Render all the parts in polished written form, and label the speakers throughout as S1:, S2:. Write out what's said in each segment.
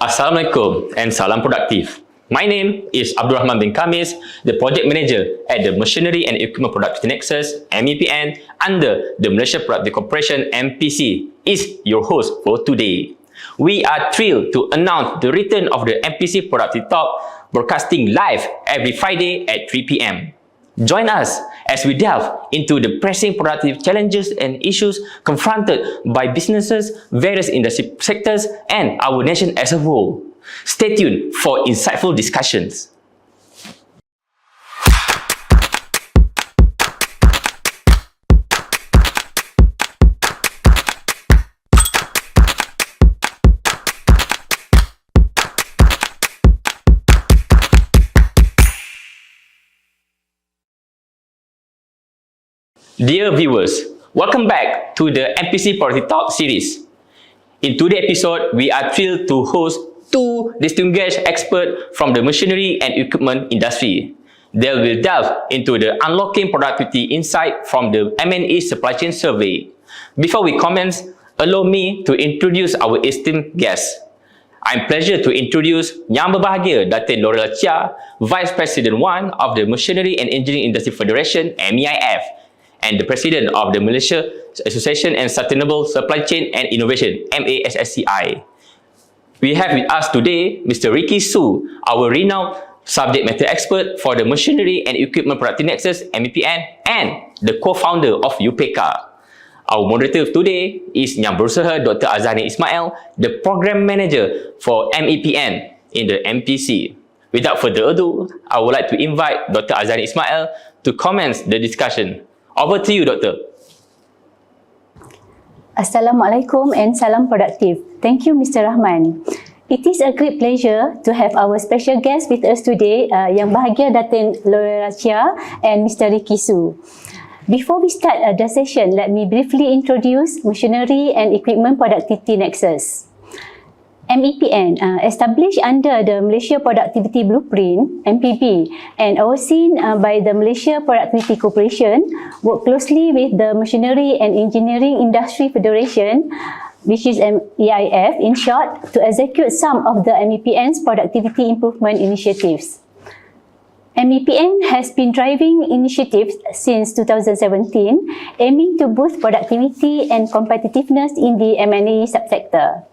S1: Assalamualaikum and salam produktif. My name is Abdul Rahman bin Kamis, the Project Manager at the Machinery and Equipment Productivity Nexus, MEPN, under the Malaysia Productivity Corporation, MPC, is your host for today. We are thrilled to announce the return of the MPC Productivity Talk, broadcasting live every Friday at 3 p.m. Join us as we delve into the pressing productive challenges and issues confronted by businesses, various industry sectors, and our nation as a whole. Stay tuned for insightful discussions. Dear viewers, welcome back to the MPC Productivity Talk series. In today's episode, we are thrilled to host two distinguished experts from the machinery and equipment industry. They will delve into the unlocking productivity insight from the M&E supply chain survey. Before we commence, allow me to introduce our esteemed guests. I'm pleased to introduce Yang Berbahagia Datin Lorela Chia, Vice President 1 of the Machinery and Engineering Industry Federation, MEIF, and the President of the Malaysia Association and Sustainable Supply Chain and Innovation, MASSCI. We have with us today Mr. Ricky Su, our renowned subject matter expert for the Machinery and Equipment Productivity Nexus, MEPN, and the co-founder of UPECA. Our moderator today is Yang Berusaha Dr. Azhani Ismail, the Program Manager for MEPN in the MPC. Without further ado, I would like to invite Dr. Azhani Ismail to commence the discussion. Over to you, Doctor.
S2: Assalamualaikum and salam produktif. Thank you, Mr. Rahman. It is a great pleasure to have our special guest with us today, Yang Bahagia Datin Lorela Chia and Mr. Ricky Su. Before we start the session, let me briefly introduce Machinery and Equipment Productivity Nexus. MEPN, established under the Malaysia Productivity Blueprint, MPB, and overseen by the Malaysia Productivity Corporation, work closely with the Machinery and Engineering Industry Federation, which is MEIF in short, to execute some of the MEPN's productivity improvement initiatives. MEPN has been driving initiatives since 2017, aiming to boost productivity and competitiveness in the M&E subsector.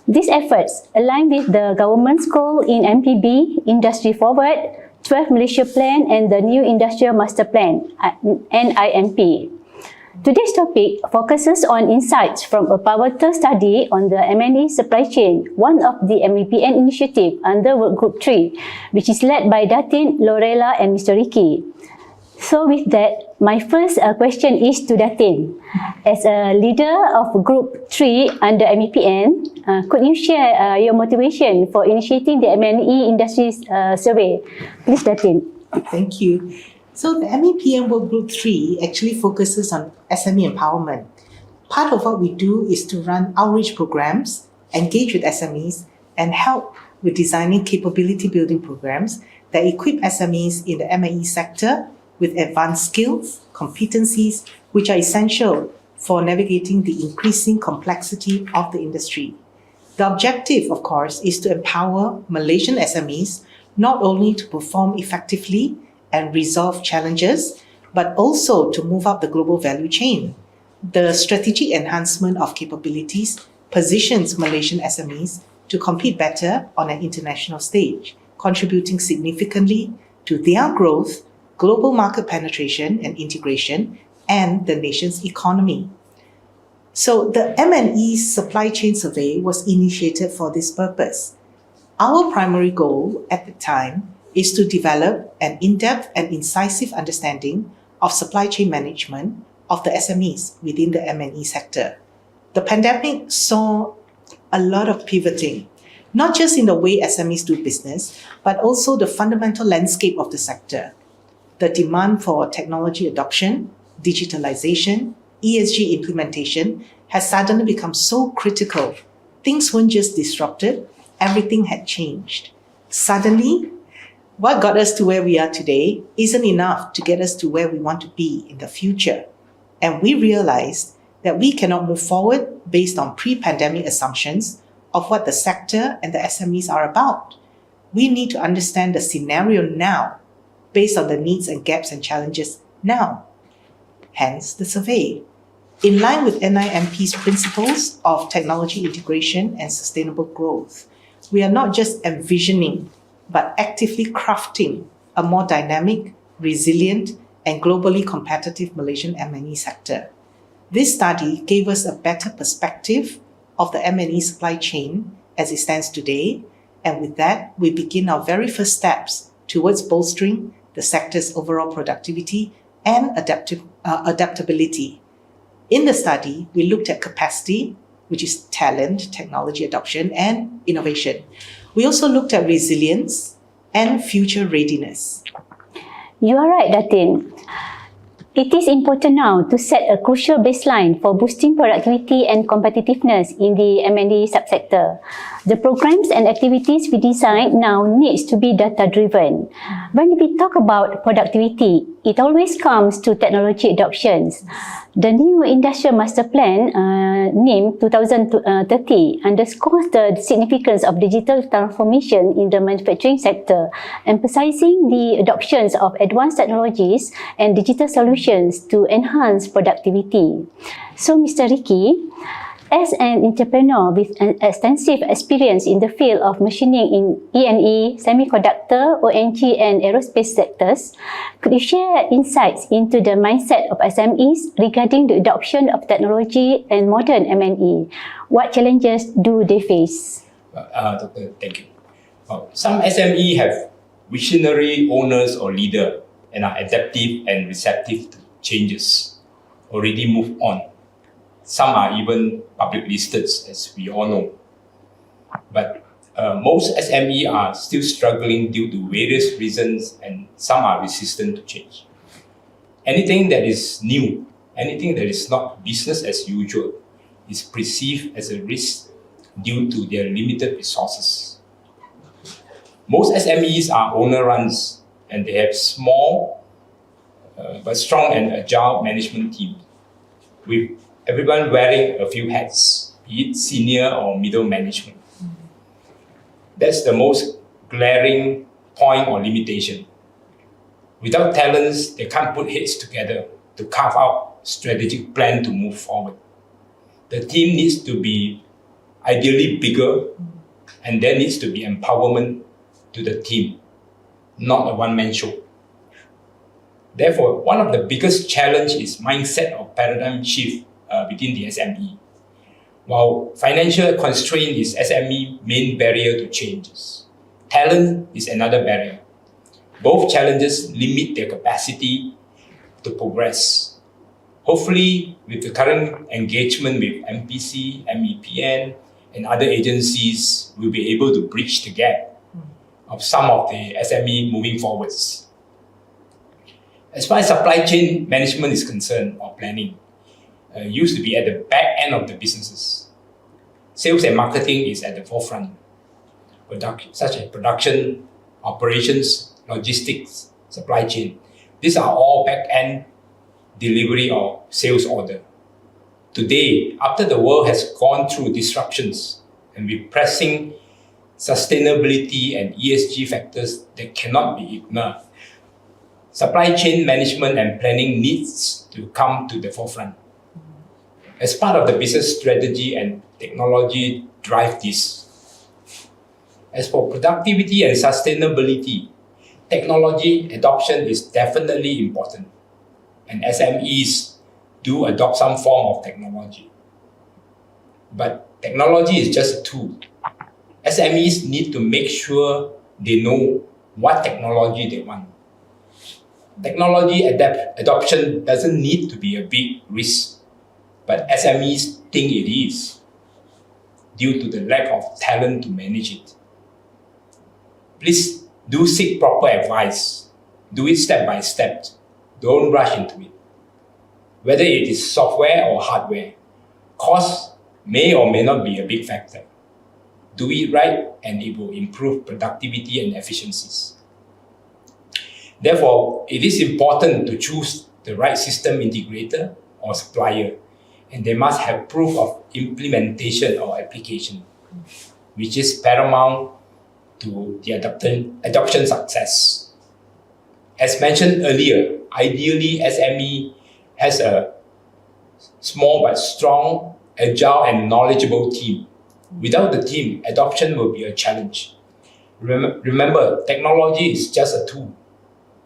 S2: These efforts align with the government's goal in MPB, Industry Forward, 12 Malaysia Plan and the New Industrial Master Plan, NIMP. Today's topic focuses on insights from a pivotal study on the M&E supply chain, one of the MEPN initiative under Work Group 3, which is led by Datin, Lorela and Mr. Ricky. So with that, my first question is to Datin. As a leader of Group 3 under MEPN, could you share your motivation for initiating the M&E industry survey? Please, Datin.
S3: Thank you. So the MEPN Work Group 3 actually focuses on SME empowerment. Part of what we do is to run outreach programs, engage with SMEs, and help with designing capability building programs that equip SMEs in the M&E sector with advanced skills, competencies, which are essential for navigating the increasing complexity of the industry. The objective, of course, is to empower Malaysian SMEs not only to perform effectively and resolve challenges, but also to move up the global value chain. The strategic enhancement of capabilities positions Malaysian SMEs to compete better on an international stage, contributing significantly to their growth, global market penetration and integration, and the nation's economy. So the M&E supply chain survey was initiated for this purpose. Our primary goal at the time is to develop an in-depth and incisive understanding of supply chain management of the SMEs within the M&E sector. The pandemic saw a lot of pivoting, not just in the way SMEs do business, but also the fundamental landscape of the sector. The demand for technology adoption, digitalization, ESG implementation has suddenly become so critical. Things weren't just disrupted, everything had changed. Suddenly, what got us to where we are today isn't enough to get us to where we want to be in the future. And we realized that we cannot move forward based on pre-pandemic assumptions of what the sector and the SMEs are about. We need to understand the scenario now, based on the needs and gaps and challenges now. Hence the survey. In line with NIMP's principles of technology integration and sustainable growth, we are not just envisioning, but actively crafting a more dynamic, resilient, and globally competitive Malaysian M&E sector. This study gave us a better perspective of the M&E supply chain as it stands today, and with that, we begin our very first steps towards bolstering the sector's overall productivity and adaptability. In the study, we looked at capacity, which is talent, technology adoption, and innovation. We also looked at resilience and future readiness.
S2: You are right, Datin. It is important now to set a crucial baseline for boosting productivity and competitiveness in the M&E subsector. The programs and activities we design now needs to be data-driven. When we talk about productivity, it always comes to technology adoptions. The new Industrial Master Plan, named 2030, underscores the significance of digital transformation in the manufacturing sector, emphasizing the adoptions of advanced technologies and digital solutions to enhance productivity. So, Mr. Ricky, as an entrepreneur with an extensive experience in the field of machining in E&E, semiconductor, ONG and aerospace sectors, could you share insights into the mindset of SMEs regarding the adoption of technology and modern M&E? What challenges do they face?
S4: Doctor, thank you. Some SME have visionary owners or leader and are adaptive and receptive to changes, already moved on. Some are even public listed, as we all know. But most SME are still struggling due to various reasons, and some are resistant to change. Anything that is new, anything that is not business as usual, is perceived as a risk due to their limited resources. Most SMEs are owner-runs, and they have small but strong and agile management teams, with everyone wearing a few hats, be it senior or middle management. That's the most glaring point or limitation. Without talents, they can't put heads together to carve out strategic plan to move forward. The team needs to be ideally bigger, and there needs to be empowerment to the team, not a one-man show. Therefore, one of the biggest challenge is mindset or paradigm shift within the SME. While financial constraint is SME main barrier to changes, talent is another barrier. Both challenges limit their capacity to progress. Hopefully, with the current engagement with MPC, MEPN, and other agencies, we'll be able to bridge the gap of some of the SME moving forwards. As far as supply chain management is concerned, or planning, used to be at the back end of the businesses. Sales and marketing is at the forefront, such as production, operations, logistics, supply chain. These are all back end delivery or sales order. Today, after the world has gone through disruptions and with pressing sustainability and ESG factors that cannot be ignored, supply chain management and planning needs to come to the forefront. As part of the business strategy and technology drive this. As for productivity and sustainability, technology adoption is definitely important, and SMEs do adopt some form of technology. But technology is just a tool. SMEs need to make sure they know what technology they want. Technology adoption doesn't need to be a big risk, but SMEs think it is, due to the lack of talent to manage it. Please do seek proper advice. Do it step by step. Don't rush into it. Whether it is software or hardware, cost may or may not be a big factor. Do it right and it will improve productivity and efficiencies. Therefore, it is important to choose the right system integrator or supplier, and they must have proof of implementation or application. which is paramount to the adoption success. As mentioned earlier, ideally SME has a small but strong, agile and knowledgeable team. Without the team, adoption will be a challenge. Remember, technology is just a tool.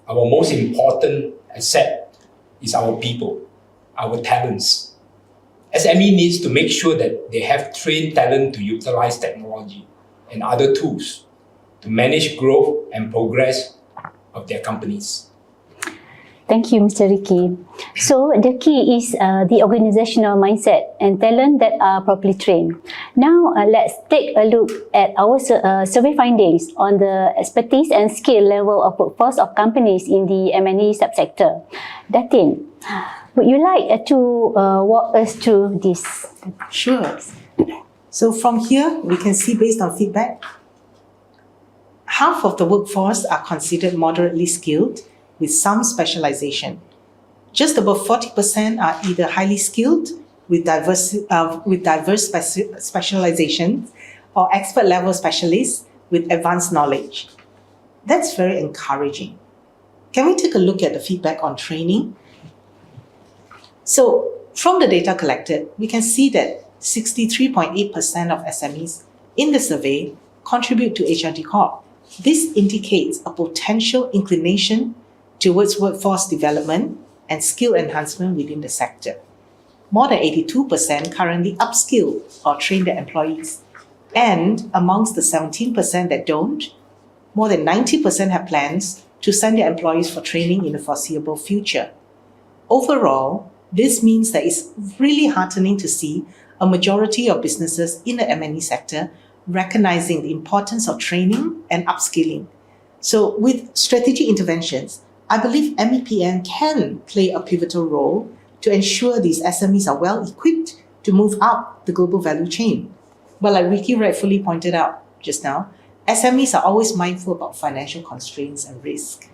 S4: Our most important asset is our people, our talents. SME needs to make sure that they have trained talent to utilize technology and other tools to manage growth and progress of their companies.
S2: Thank you, Mr. Ricky. So the key is the organizational mindset and talent that are properly trained. Now let's take a look at our survey findings on the expertise and skill level of workforce of companies in the M&E subsector. Datin, would you like to walk us through this?
S3: Sure. So from here, we can see based on feedback, half of the workforce are considered moderately skilled with some specialization. Just above 40% are either highly skilled with diverse specializations or expert level specialists with advanced knowledge. That's very encouraging. Can we take a look at the feedback on training? So from the data collected, we can see that 63.8% of SMEs in the survey contribute to HRD Corp. This indicates a potential inclination towards workforce development and skill enhancement within the sector. More than 82% currently upskill or train their employees. And amongst the 17% that don't, more than 90% have plans to send their employees for training in the foreseeable future. Overall, this means that it's really heartening to see a majority of businesses in the M&E sector recognizing the importance of training and upskilling. So with strategic interventions, I believe MEPN can play a pivotal role to ensure these SMEs are well equipped to move up the global value chain. But like Ricky rightfully pointed out just now, SMEs are always mindful about financial constraints and risk.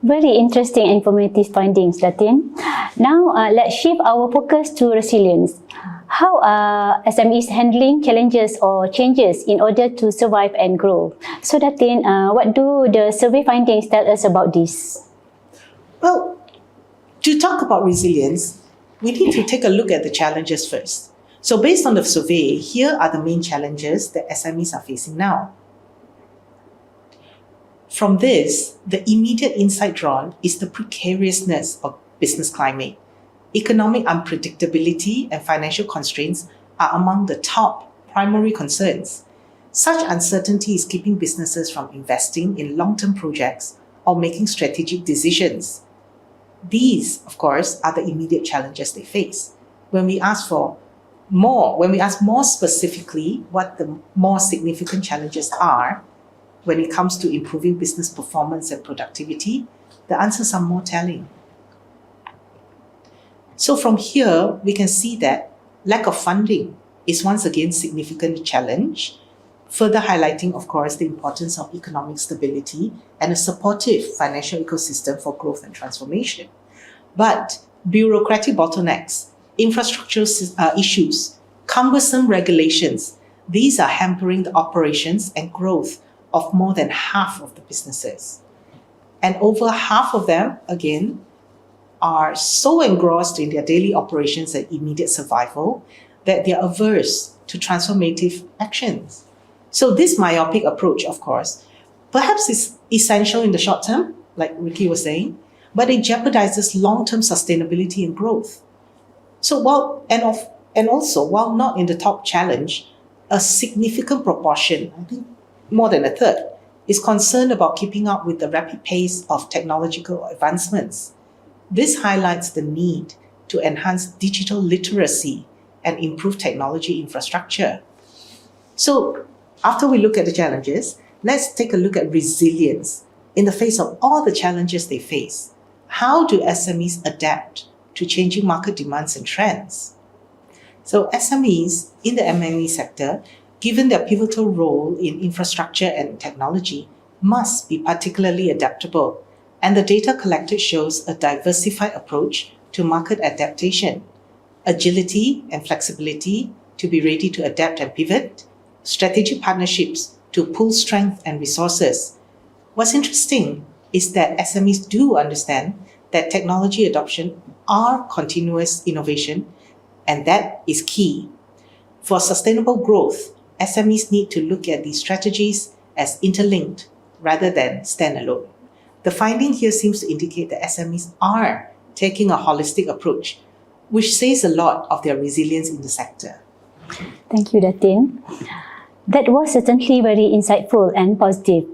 S2: Very interesting and informative findings, Datin. Now, let's shift our focus to resilience. How are SMEs handling challenges or changes in order to survive and grow? So, Datin, what do the survey findings tell us about this?
S3: Well, to talk about resilience, we need to take a look at the challenges first. So based on the survey, here are the main challenges that SMEs are facing now. From this, the immediate insight drawn is the precariousness of business climate. Economic unpredictability and financial constraints are among the top primary concerns. Such uncertainty is keeping businesses from investing in long-term projects or making strategic decisions. These, of course, are the immediate challenges they face. When we ask more specifically what the more significant challenges are when it comes to improving business performance and productivity, the answers are more telling. So from here, we can see that lack of funding is once again a significant challenge, further highlighting, of course, the importance of economic stability and a supportive financial ecosystem for growth and transformation. But bureaucratic bottlenecks, infrastructural issues, cumbersome regulations, these are hampering the operations and growth of more than half of the businesses. And over half of them, again, are so engrossed in their daily operations and immediate survival that they are averse to transformative actions. So this myopic approach, of course, perhaps is essential in the short term, like Ricky was saying, but it jeopardizes long-term sustainability and growth. So while not in the top challenge, a significant proportion, I think more than a third, is concerned about keeping up with the rapid pace of technological advancements. This highlights the need to enhance digital literacy and improve technology infrastructure. So after we look at the challenges, let's take a look at resilience in the face of all the challenges they face. How do SMEs adapt to changing market demands and trends? So SMEs in the M&E sector, given their pivotal role in infrastructure and technology, must be particularly adaptable. And the data collected shows a diversified approach to market adaptation, agility and flexibility to be ready to adapt and pivot, strategic partnerships to pool strength and resources. What's interesting is that SMEs do understand that technology adoption are continuous innovation, and that is key. For sustainable growth, SMEs need to look at these strategies as interlinked rather than standalone. The finding here seems to indicate that SMEs are taking a holistic approach, which says a lot of their resilience in the sector.
S2: Thank you, Datin. That was certainly very insightful and positive.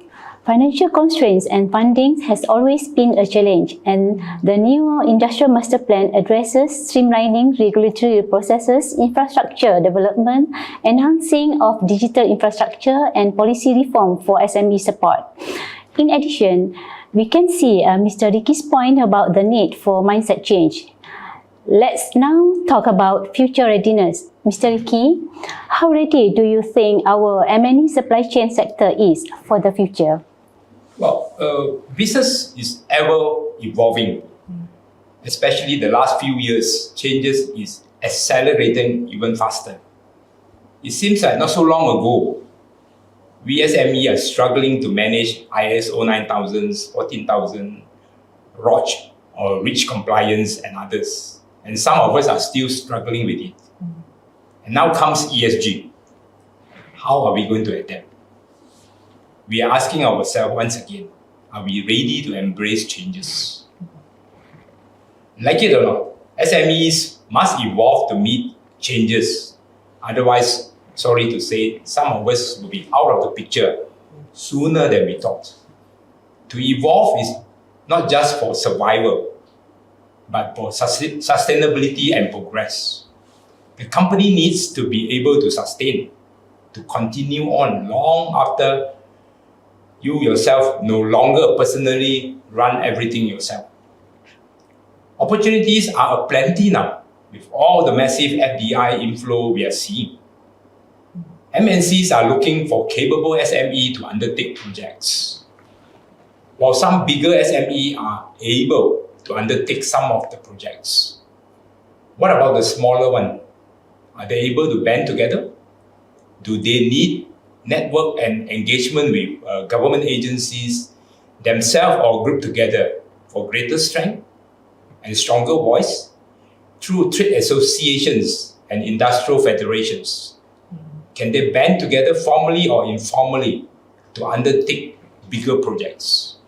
S2: Financial constraints and funding has always been a challenge, and the new Industrial Master Plan addresses streamlining regulatory processes, infrastructure development, enhancing of digital infrastructure, and policy reform for SME support. In addition, we can see Mr. Ricky's point about the need for mindset change. Let's now talk about future readiness. Mr. Ricky, how ready do you think our M&E supply chain sector is for the future?
S4: Well, business is ever evolving. Especially the last few years, changes is accelerating even faster. It seems like not so long ago, we SME are struggling to manage ISO 9000, 14000, ROC or REACH compliance and others. And some of us are still struggling with it. And now comes ESG. How are we going to adapt? We are asking ourselves once again, are we ready to embrace changes? Like it or not, SMEs must evolve to meet changes. Otherwise, sorry to say, some of us will be out of the picture sooner than we thought. To evolve is not just for survival, but for sustainability and progress. The company needs to be able to sustain, to continue on long after you yourself no longer personally run everything yourself. Opportunities are aplenty now with all the massive FDI inflow we are seeing. MNCs are looking for capable SME to undertake projects, while some bigger SME are able to undertake some of the projects. What about the smaller one? Are they able to band together? Do they need network and engagement with government agencies themselves or group together for greater strength and stronger voice through trade associations and industrial federations? Can they band together formally or informally to undertake bigger projects?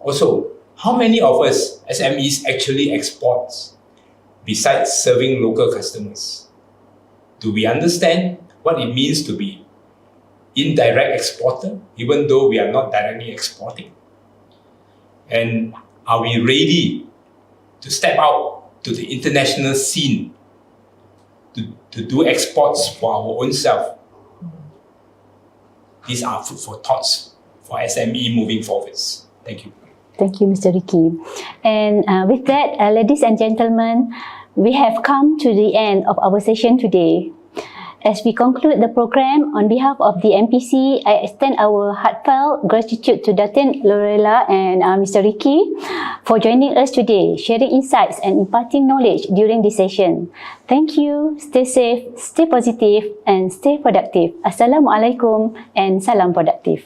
S4: Also, how many of us SMEs actually export besides serving local customers? Do we understand what it means to be indirect exporter, even though we are not directly exporting? And are we ready to step out to the international scene to do exports for our own self? These are food for thoughts for SME moving forwards. Thank you.
S2: Thank you, Mr. Ricky. And with that, ladies and gentlemen, we have come to the end of our session today. As we conclude the program, on behalf of the MPC, I extend our heartfelt gratitude to Datin, Lorela and Mr. Ricky for joining us today, sharing insights and imparting knowledge during this session. Thank you, stay safe, stay positive and stay productive. Assalamualaikum and salam productive.